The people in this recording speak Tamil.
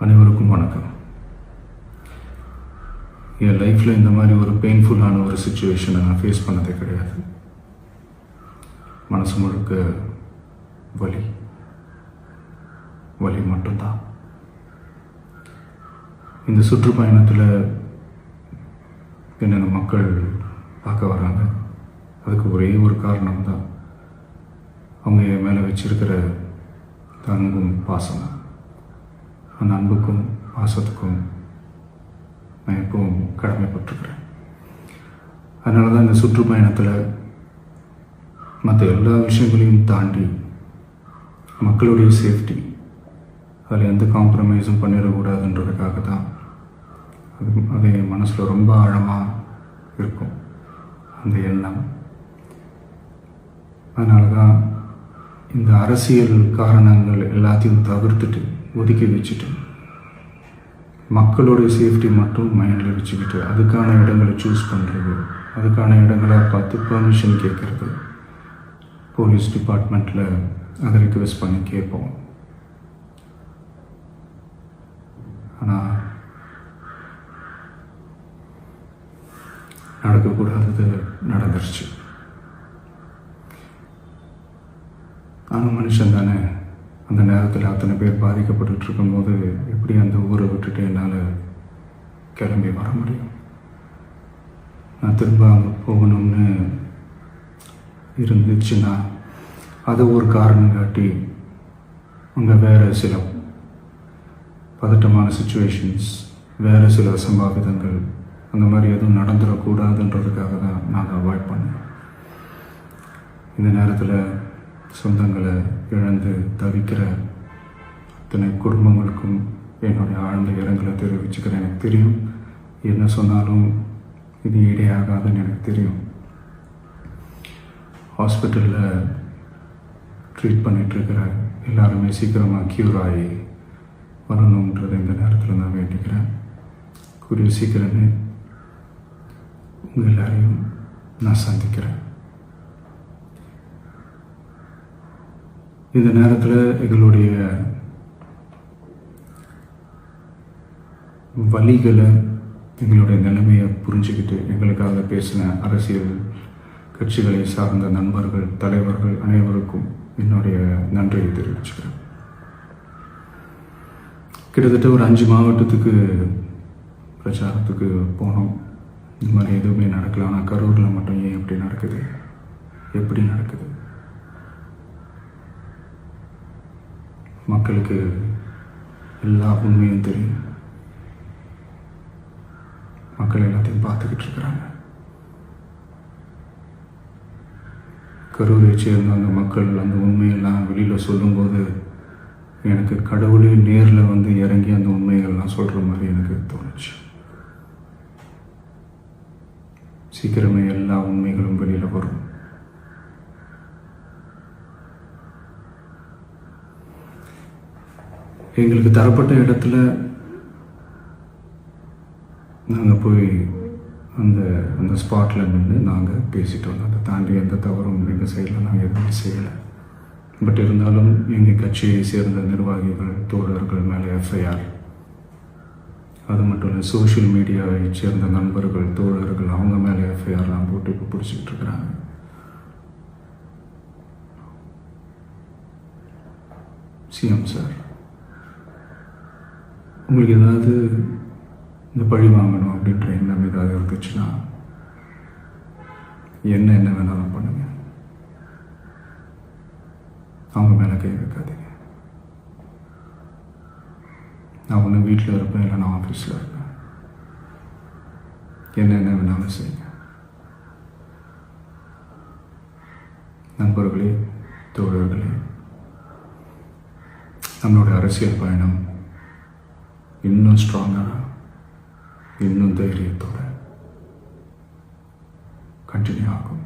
அனைவருக்கும் வணக்கம். என் லைஃப்பில் இந்த மாதிரி ஒரு பெயின்ஃபுல்லான ஒரு சுச்சுவேஷனை நான் ஃபேஸ் பண்ணதே கிடையாது. மனசு முழுக்க வலி வலி மட்டும்தான். இந்த சுற்றுப்பயணத்தில் என்னென்ன மக்கள் பார்க்க வராங்க, அதுக்கு ஒரே ஒரு காரணம் தான், அவங்க என் மேலே வச்சிருக்கிற அன்பும் பாசம். அந்த அன்புக்கும் பாசத்துக்கும் நான் எப்பவும் கடமைப்பட்டிருக்கிறேன். அதனால தான் இந்த சுற்றுப்பயணத்தில் மற்ற எல்லா விஷயங்களையும் தாண்டி மக்களுடைய சேஃப்டி, அதில் எந்த காம்ப்ரமைஸும் பண்ணிடக்கூடாதுன்றதுக்காக தான் அது என் மனசில் ரொம்ப ஆழமாக இருக்கும் அந்த எண்ணம். அதனால தான் இந்த அரசியல் காரணங்கள் எல்லாத்தையும் தவிர்த்துட்டு ஒதுக்கி வச்சுட்டு மக்களோட சேஃப்டி மட்டும் மைண்டில் வச்சுக்கிட்டு அதுக்கான இடங்களை சூஸ் பண்ணுறது, அதுக்கான இடங்களை பார்த்து பெர்மிஷன் கேட்குறது, போலீஸ் டிபார்ட்மெண்ட்டில் அதை ரிக்வெஸ்ட் பண்ணி கேட்போம். ஆனால் நடக்கக்கூடாதது நடந்துருச்சு. ஆனால் மனுஷன் தானே. அந்த நேரத்தில் அத்தனை பேர் பாதிக்கப்பட்டு இருக்கும்போது எப்படி அந்த ஊரை விட்டுட்டு என்னால் கிளம்பி வர முடியும்? நான் திரும்ப அங்கே போகணும்னு இருந்துச்சுன்னா அதை ஒரு காரணம் காட்டி அங்கே வேறு சில பதட்டமான சுச்சுவேஷன்ஸ், வேறு சில அசம்பாவிதங்கள் அந்த மாதிரி எதுவும் நடந்துடக்கூடாதுன்றதுக்காக தான் நாங்கள் அவாய்ட் பண்ணோம். இந்த நேரத்தில் சொந்தங்களை இழந்து தவிக்கிற அத்தனை குடும்பங்களுக்கும் என்னுடைய ஆழ்ந்த இரங்கலை தெரிவிச்சுக்கிறேன். எனக்கு தெரியும், என்ன சொன்னாலும் இது ஈடேயாகாதுன்னு எனக்கு தெரியும். ஹாஸ்பிட்டலில் ட்ரீட் பண்ணிகிட்ருக்கிற எல்லாருமே சீக்கிரமாக க்யூர் ஆகி வரணுன்றதை இந்த நேரத்தில் நான் வேண்டிக்கிறேன். கூடிய சீக்கிரமே உங்கள் எல்லாரையும் நான் சந்திக்கிறேன். இந்த நேரத்தில் எங்களுடைய வலிகளை, எங்களுடைய நிலைமையை புரிஞ்சுக்கிட்டு எங்களுக்காக பேசின அரசியல் கட்சிகளை சார்ந்த நண்பர்கள், தலைவர்கள் அனைவருக்கும் என்னுடைய நன்றியை தெரிவிச்சுக்கிறேன். கிட்டத்தட்ட ஒரு 5 மாவட்டத்துக்கு பிரச்சாரத்துக்கு போனோம். இந்த மாதிரி எதுவுமே நடக்கல. ஆனால் கரூரில் மட்டும் ஏன் எப்படி நடக்குது, எப்படி நடக்குது? மக்களுக்கு எல்லா உண்மையும் தெரியும். மக்கள் எல்லாத்தையும் பார்த்துக்கிட்டு இருக்கிறாங்க. கரூரை சேர்ந்த அந்த மக்கள் அந்த உண்மையெல்லாம் வெளியில் சொல்லும்போது எனக்கு கடவுளே நேரில் வந்து இறங்கி அந்த உண்மைகள்லாம் சொல்கிற மாதிரி எனக்கு தோணுச்சு. சீக்கிரமே எல்லா உண்மைகளும் வெளியில் வரும். எங்களுக்கு தரப்பட்ட இடத்துல நாங்கள் போய் அந்த ஸ்பாட்டில் நின்று நாங்கள் பேசிட்டு வந்தோம். அதை தாண்டி எந்த தவறும் எங்கள் சைடில் நாங்கள் எதுவுமே செய்யலை. பட் இருந்தாலும் எங்கள் கட்சியை சேர்ந்த நிர்வாகிகள், தோழர்கள் மேலே எஃப்ஐஆர், அது மட்டும் இல்லை சோஷியல் மீடியாவை சேர்ந்த நண்பர்கள், தோழர்கள் அவங்க மேலே எஃப்ஐஆர்லாம் போட்டு இப்போ பிடிச்சிக்கிட்டு இருக்கிறாங்க. சிஎம் சார், உங்களுக்கு ஏதாவது இந்த பழி வாங்கணும் அப்படின்ற எண்ணம் ஏதாவது இருந்துச்சுன்னா என்ன வேணாலும் பண்ணுங்க. அவங்க மேலே கை வைக்காதீங்க. நான் ஒன்று வீட்டில் இருப்பேன், இல்லை நான் ஆஃபீஸில் இருப்பேன். என்ன வேணாலும் செய்யுங்க. நண்பர்களே, தோழர்களே, நம்மளோட அரசியல் பயணம் இன்னும் ஸ்ட்ராங்காக, இன்னும் தைரியத்தோட கண்டினியூ ஆகும்.